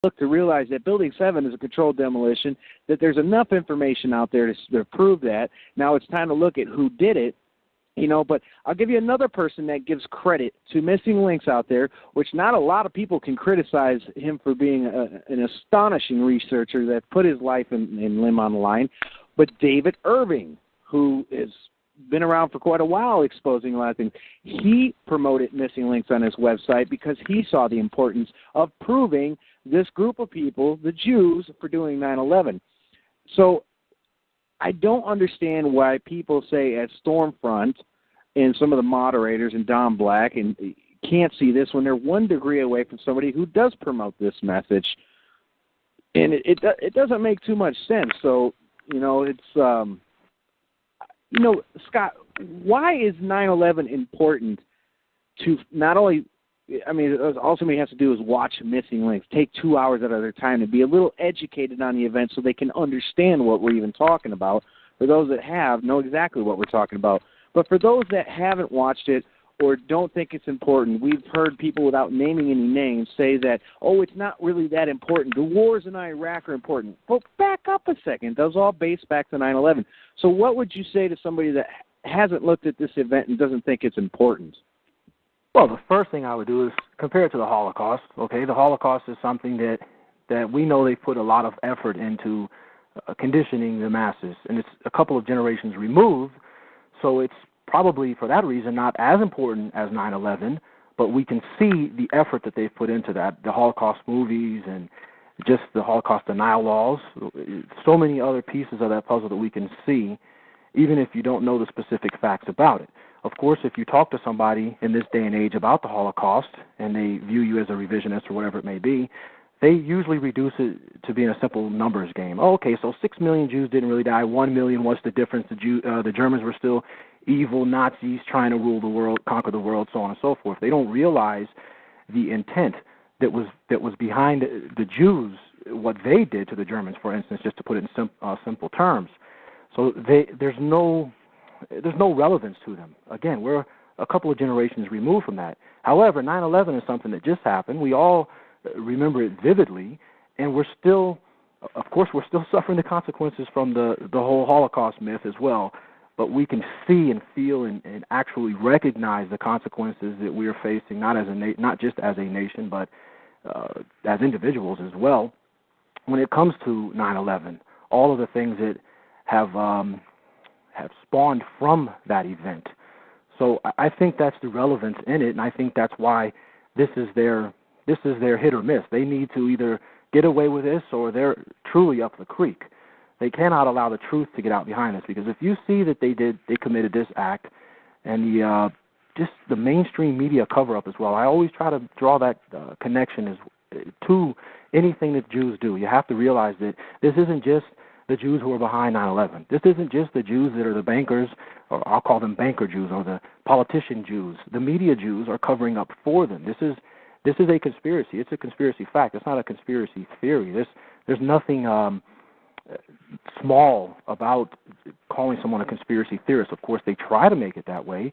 look to realize that Building 7 is a controlled demolition, that there's enough information out there to prove that. Now it's time to look at who did it. But I'll give you another person that gives credit to missing links out there, which not a lot of people can criticize him for being an astonishing researcher that put his life and limb on the line. But David Irving, who has been around for quite a while exposing a lot of things, he promoted missing links on his website because he saw the importance of proving this group of people, the Jews, for doing 9/11. So I don't understand why people say at Stormfront and some of the moderators and Don Black and can't see this when they're 1 degree away from somebody who does promote this message. And it doesn't make too much sense. So, it's, Scott, why is 9/11 important to not only, ultimately has to do is watch missing links, take 2 hours out of their time to be a little educated on the event so they can understand what we're even talking about. For those that have, know exactly what we're talking about. But for those that haven't watched it or don't think it's important, we've heard people without naming any names say that, it's not really that important. The wars in Iraq are important. Well, back up a second. Those all base back to 9/11. So what would you say to somebody that hasn't looked at this event and doesn't think it's important? Well, the first thing I would do is compare it to the Holocaust. Okay, the Holocaust is something that we know they put a lot of effort into conditioning the masses, and it's a couple of generations removed, so it's probably for that reason not as important as 9/11, but we can see the effort that they've put into that, the Holocaust movies and just the Holocaust denial laws, so many other pieces of that puzzle that we can see, even if you don't know the specific facts about it. Of course, if you talk to somebody in this day and age about the Holocaust and they view you as a revisionist or whatever it may be, they usually reduce it to being a simple numbers game. Oh, okay, so 6 million Jews didn't really die. 1 million, what's the difference? The Germans were still evil Nazis trying to rule the world, conquer the world, so on and so forth. They don't realize the intent that was behind the Jews, what they did to the Germans, for instance, just to put it in simple terms. So there's no relevance to them. Again, we're a couple of generations removed from that. However, 9/11 is something that just happened. We all remember it vividly, and we're still suffering the consequences from the whole Holocaust myth as well. But we can see and feel and actually recognize the consequences that we are facing, not just as a nation, but as individuals as well. When it comes to 9/11, all of the things that have spawned from that event. So I think that's the relevance in it, and I think that's why this is their hit or miss. They need to either get away with this or they're truly up the creek. They cannot allow the truth to get out behind this, because if you see that they committed this act, and just the mainstream media cover-up as well, I always try to draw that connection to anything that Jews do. You have to realize that this isn't just the Jews who are behind 9/11. This isn't just the Jews that are the bankers, or I'll call them banker Jews, or the politician Jews. The media Jews are covering up for them. This is a conspiracy. It's a conspiracy fact. It's not a conspiracy theory. There's nothing small about calling someone a conspiracy theorist. Of course, they try to make it that way,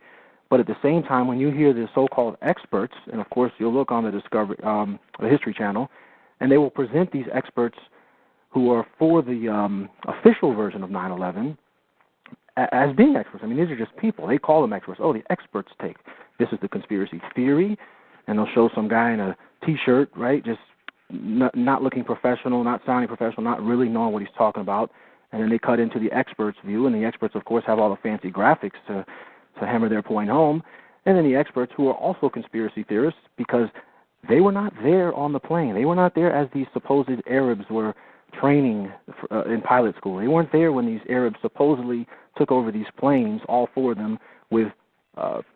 but at the same time, when you hear the so-called experts, and of course you'll look on the History Channel, and they will present these experts who are for the official version of 9/11 as being experts. I mean, these are just people. They call them experts. Oh, the experts take. This is the conspiracy theory, and they'll show some guy in a T-shirt, right, just not looking professional, not sounding professional, not really knowing what he's talking about, and then they cut into the experts' view, and the experts, of course, have all the fancy graphics to hammer their point home, and then the experts who are also conspiracy theorists because they were not there on the plane. They were not there as these supposed Arabs were training in pilot school. They weren't there when these Arabs supposedly took over these planes, all four of them, with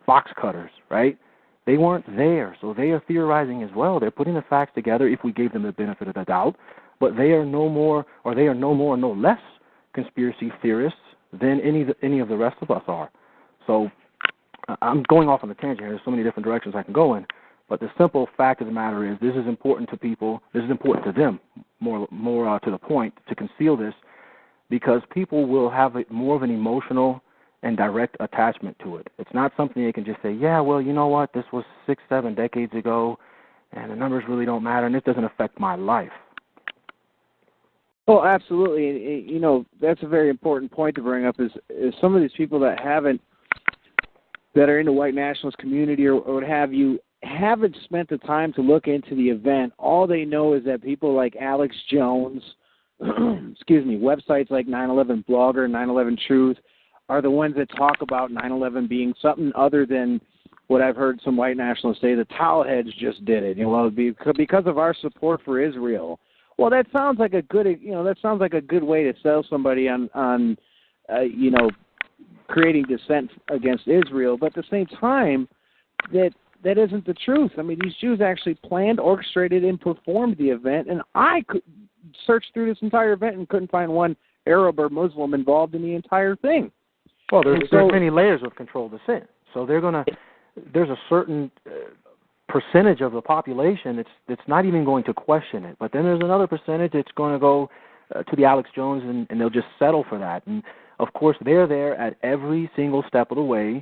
box cutters, right? They weren't there, so they are theorizing as well. They're putting the facts together if we gave them the benefit of the doubt, but they are no more, no less conspiracy theorists than any of the rest of us are. So I'm going off on a tangent here. There's so many different directions I can go in, but the simple fact of the matter is this is important to people. This is important to them, more to the point, to conceal this, because people will have more of an emotional and direct attachment to it. It's not something they can just say, yeah, well, you know what, this was 6-7 decades ago, and the numbers really don't matter, and it doesn't affect my life. Oh, absolutely. And, you know, that's a very important point to bring up is some of these people that are in the white nationalist community or what have you, haven't spent the time to look into the event. All they know is that people like Alex Jones, excuse me, websites like 9/11 Blogger, 9/11 Truth, are the ones that talk about 9/11 being something other than what I've heard some white nationalists say, the towelheads just did it. You know, because of our support for Israel. Well, that sounds like a good, way to sell somebody on creating dissent against Israel. But at the same time, that isn't the truth. I mean, these Jews actually planned, orchestrated, and performed the event. And I could search through this entire event and couldn't find one Arab or Muslim involved in the entire thing. Well, there's many layers of controlled dissent. So there's a certain percentage of the population that's not even going to question it. But then there's another percentage that's going to go to the Alex Jones, and they'll just settle for that. And, of course, they're there at every single step of the way,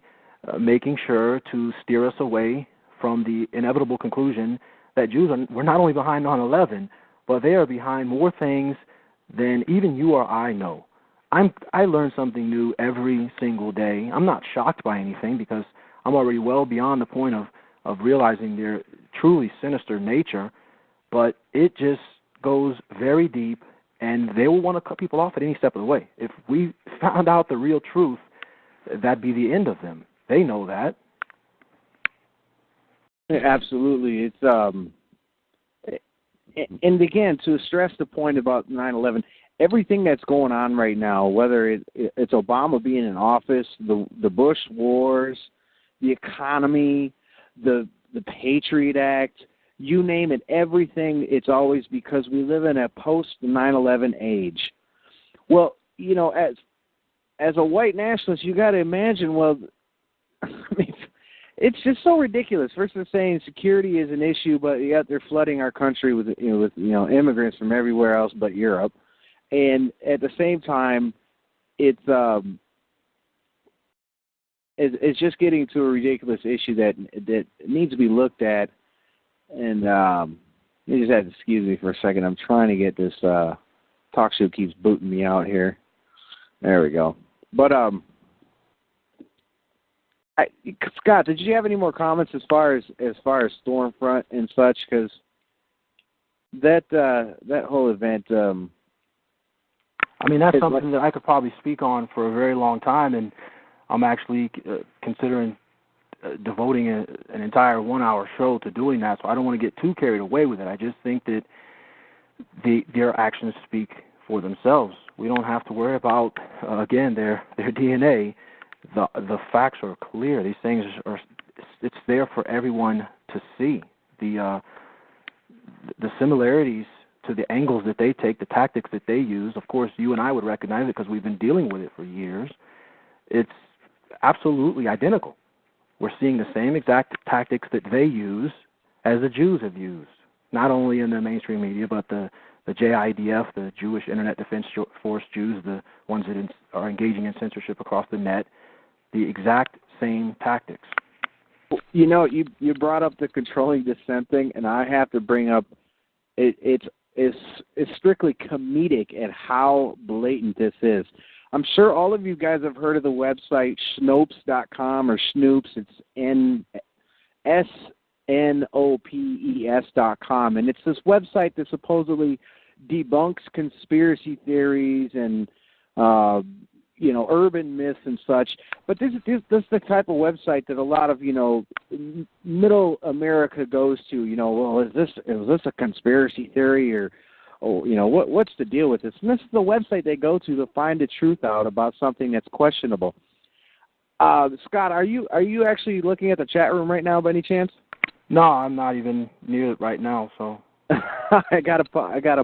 making sure to steer us away from the inevitable conclusion that Jews were not only behind 9/11, but they are behind more things than even you or I know. I learn something new every single day. I'm not shocked by anything because I'm already well beyond the point of realizing their truly sinister nature, but it just goes very deep, and they will want to cut people off at any step of the way. If we found out the real truth, that'd be the end of them. They know that. Absolutely. It's and again, to stress the point about 9/11, everything that's going on right now, whether it's Obama being in office, the Bush wars, the economy, the Patriot Act, you name it, everything, it's always because we live in a post-9/11 age. Well, you know, as a white nationalist, you got to imagine, well, I mean, it's just so ridiculous. First they're saying security is an issue, but yet they're flooding our country with immigrants from everywhere else but Europe. And at the same time, it's just getting to a ridiculous issue that needs to be looked at. And you just have to excuse me for a second. I'm trying to get this talk show keeps booting me out here. There we go. But Scott, did you have any more comments as far as Stormfront and such? Because that whole event. I mean, that's something that I could probably speak on for a very long time, and I'm actually considering devoting an entire 1-hour show to doing that, so I don't want to get too carried away with it. I just think that their actions speak for themselves. We don't have to worry about, again, their DNA. The facts are clear. These things it's there for everyone to see. The similarities to the angles that they take, the tactics that they use, of course, you and I would recognize it because we've been dealing with it for years. It's absolutely identical. We're seeing the same exact tactics that they use as the Jews have used, not only in the mainstream media, but the JIDF, the Jewish Internet Defense Force Jews, the ones that are engaging in censorship across the net, the exact same tactics. You know, you brought up the controlling dissent thing, and I have to bring up it's strictly comedic at how blatant this is. I'm sure all of you guys have heard of the website Snopes.com or Snoops. It's SNOPES.com, and it's this website that supposedly debunks conspiracy theories and urban myths and such. But this is the type of website that a lot of middle America goes to. Well, is this a conspiracy theory or what's the deal with this? And this is the website they go to find the truth out about something that's questionable. Scott, are you actually looking at the chat room right now by any chance? No, I'm not even near it right now. So I gotta